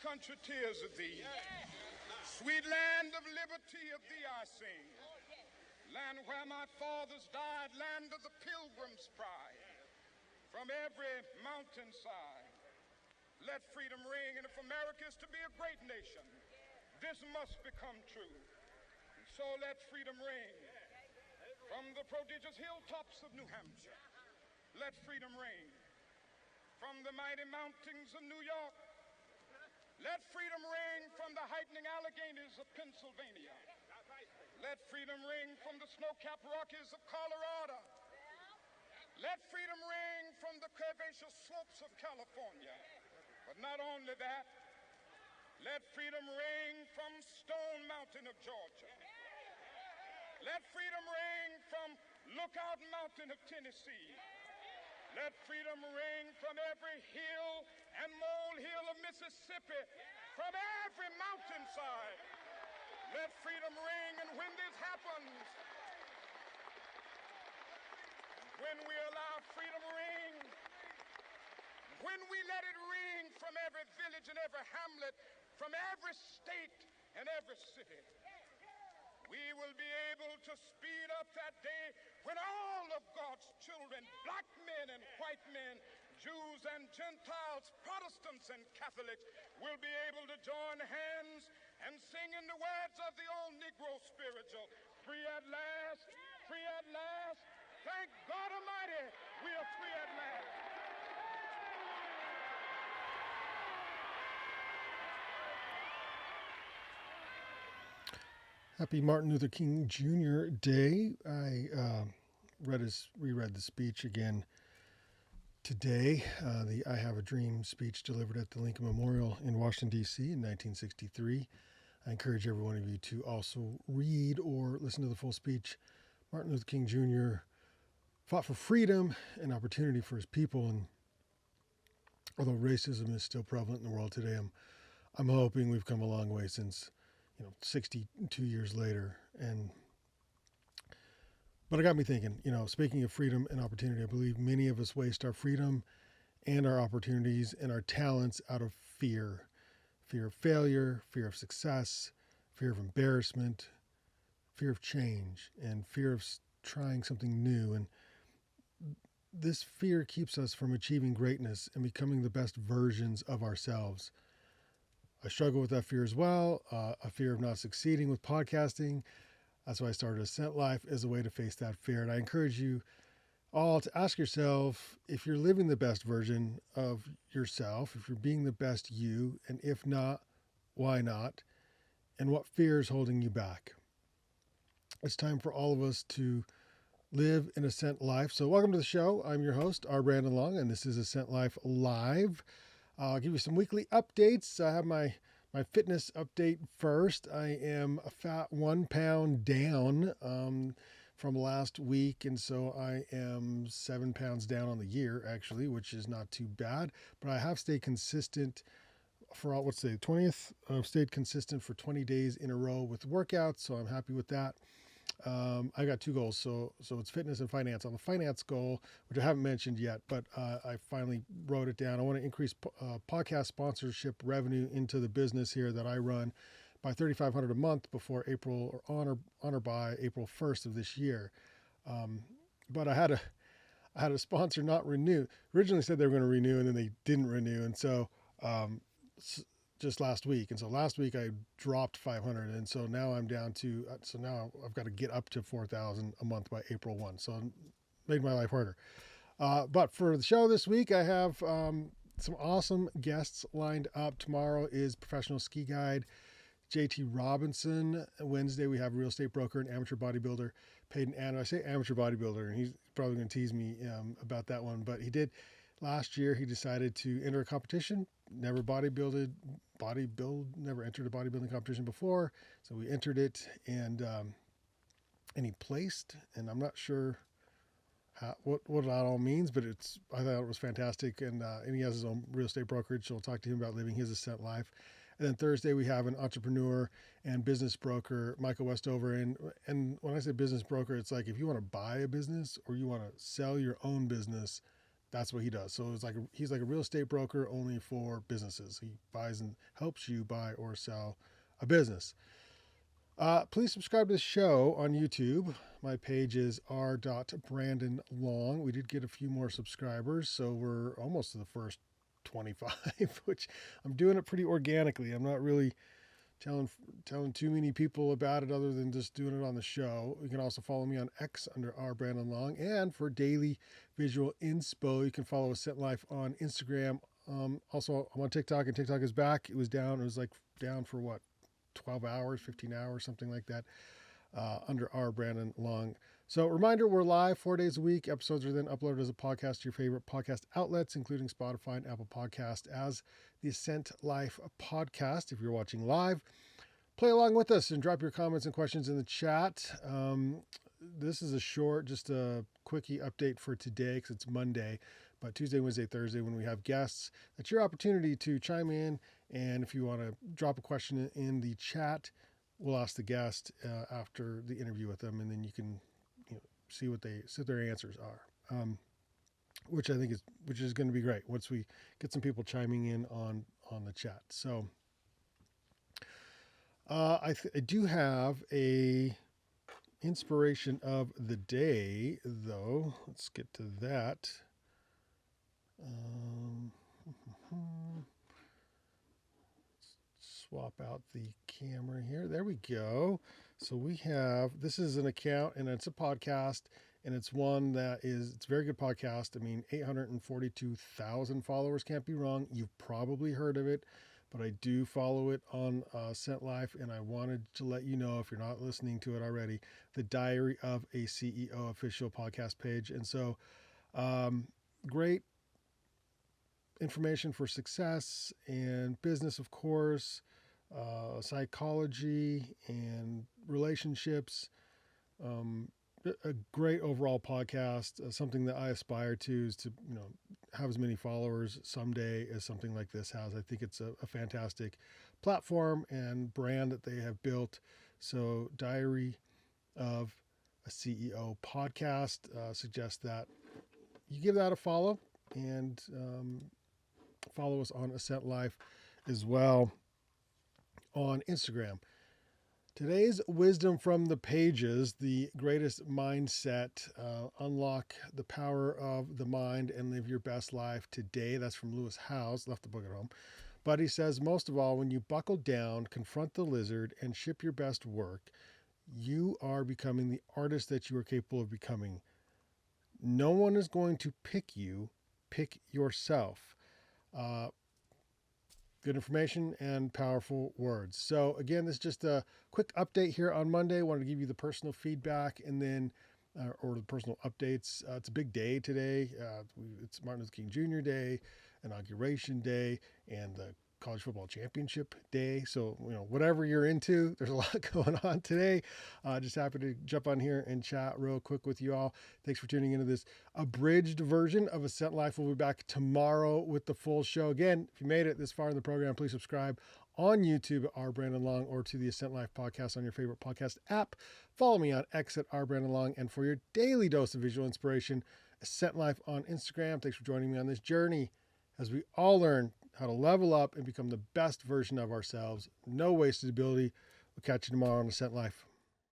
country, tears of thee. Sweet land of liberty, of thee I sing. Land where my fathers died, land of the pilgrim's pride. From every mountainside, let freedom ring. And if America is to be a great nation, this must become true. And so let freedom ring. From the prodigious hilltops of New Hampshire, let freedom ring. From the mighty mountains of New York, let freedom ring. From the heightening Alleghenies of Pennsylvania, let freedom ring. From the snow-capped Rockies of Colorado, let freedom ring. From the curvaceous slopes of California. But not only that, let freedom ring from Stone Mountain of Georgia. Let freedom ring from Lookout Mountain of Tennessee. Let freedom ring from every hill and molehill of Mississippi, from every mountainside. Let freedom ring. And when this happens, when we allow freedom ring, when we let it ring from every village and every hamlet, from every state and every city, we will be able to speed up that day when all of God's children, black men and white men, Jews and Gentiles, Protestants and Catholics, will be able to join hands and sing in the words of the old Negro spiritual, free at last, free at last. Thank God Almighty, we are free at last. Happy Martin Luther King Jr. Day. I reread the speech again today, the I Have a Dream speech delivered at the Lincoln Memorial in Washington, D.C. in 1963. I encourage every one of you to also read or listen to the full speech. Martin Luther King Jr. fought for freedom and opportunity for his people, and although racism is still prevalent in the world today, I'm hoping we've come a long way since 62 years later. But it got me thinking, speaking of freedom and opportunity, I believe many of us waste our freedom and our opportunities and our talents out of fear. Fear of failure, fear of success, fear of embarrassment, fear of change, and fear of trying something new. And this fear keeps us from achieving greatness and becoming the best versions of ourselves. I struggle with that fear as well, a fear of not succeeding with podcasting. That's why I started Ascent Life as a way to face that fear. And I encourage you all to ask yourself if you're living the best version of yourself, if you're being the best you, and if not, why not? And what fear is holding you back? It's time for all of us to live an Ascent Life. So welcome to the show. I'm your host, R. Brandon Long, and this is Ascent Life Live. I'll give you some weekly updates. I have my fitness update first. I am a fat 1 pound down from last week, and so I am 7 pounds down on the year, actually, which is not too bad. But I have stayed consistent for 20th. I've stayed consistent for 20 days in a row with workouts, so I'm happy with that. I got two goals, so it's fitness and finance. On the finance goal, which I haven't mentioned yet, but I finally wrote it down. I want to increase podcast sponsorship revenue into the business here that I run by $3,500 a month before April, or on or by April 1st of this year. But I had a sponsor not renew. Originally said they were going to renew, and then they didn't renew, and so just last week. And so last week I dropped 500. And so now I'm down to, so now I've got to get up to 4,000 a month by April 1. So it made my life harder. But for the show this week, I have some awesome guests lined up. Tomorrow is professional ski guide JT Robinson. Wednesday, we have real estate broker and amateur bodybuilder Peyton Anno. I say amateur bodybuilder, and he's probably going to tease me about that one, but he did. Last year, he decided to enter a competition. Never never entered a bodybuilding competition before. So we entered it, and he placed. And I'm not sure what that all means, but I thought it was fantastic. And he has his own real estate brokerage, so we'll talk to him about living his Ascent life. And then Thursday, we have an entrepreneur and business broker, Michael Westover. And when I say business broker, it's like if you want to buy a business or you want to sell your own business, That's what he does. So it's like he's like a real estate broker only for businesses. He buys and helps you buy or sell a business. Please subscribe to the show on YouTube. My page is r.brandonlong. We did get a few more subscribers, so we're almost to the first 25, which I'm doing it pretty organically. I'm not really telling too many people about it other than just doing it on the show. You can also follow me on X under r.brandonlong. And for daily visual inspo, you can follow Ascent Life on Instagram. Also, I'm on TikTok, and TikTok is back. It was down. It was like down for what? 12 hours, 15 hours, something like that, under r.brandonlong. So reminder, we're live 4 days a week. Episodes are then uploaded as a podcast to your favorite podcast outlets, including Spotify and Apple Podcast, as the Ascent Life podcast. If you're watching live, play along with us and drop your comments and questions in the chat. This is just a quickie update for today because it's Monday. But Tuesday, Wednesday, Thursday, when we have guests, that's your opportunity to chime in. And if you want to drop a question in the chat, we'll ask the guest after the interview with them, and then you can see what their answers are, which I think is going to be great once we get some people chiming in on the chat. So I do have a inspiration of the day, though. Let's get to that. Swap out the camera here. There we go. So this is an account, and it's a podcast, and it's one it's a very good podcast. I mean, 842,000 followers, can't be wrong. You've probably heard of it, but I do follow it on Ascent Life, and I wanted to let you know, if you're not listening to it already, the Diary of a CEO official podcast page. And so, great information for success and business, of course, psychology and relationships. A great overall podcast. Something that I aspire to is to have as many followers someday as something like this has. I think it's a fantastic platform and brand that they have built. So Diary of a CEO podcast suggests that you give that a follow, and follow us on Ascent Life as well on Instagram. Today's wisdom from the pages: the greatest mindset, unlock the power of the mind and live your best life today. That's from Lewis Howes, left the book at home. But he says, most of all, when you buckle down, confront the lizard, and ship your best work, you are becoming the artist that you are capable of becoming. No one is going to pick you, pick yourself. Good information and powerful words. So again, this is just a quick update here on Monday. I wanted to give you the personal feedback and then, or the personal updates. It's a big day today. It's Martin Luther King Jr. Day, Inauguration Day, and the College Football Championship Day. So, whatever you're into, there's a lot going on today. Just happy to jump on here and chat real quick with you all. Thanks for tuning into this abridged version of Ascent Life. We'll be back tomorrow with the full show. Again, if you made it this far in the program, please subscribe on YouTube at r.brandonlong or to the Ascent Life podcast on your favorite podcast app. Follow me on X at r.brandonlong. And for your daily dose of visual inspiration, Ascent Life on Instagram. Thanks for joining me on this journey as we all learn how to level up and become the best version of ourselves. No wasted ability. We'll catch you tomorrow on Ascent Life.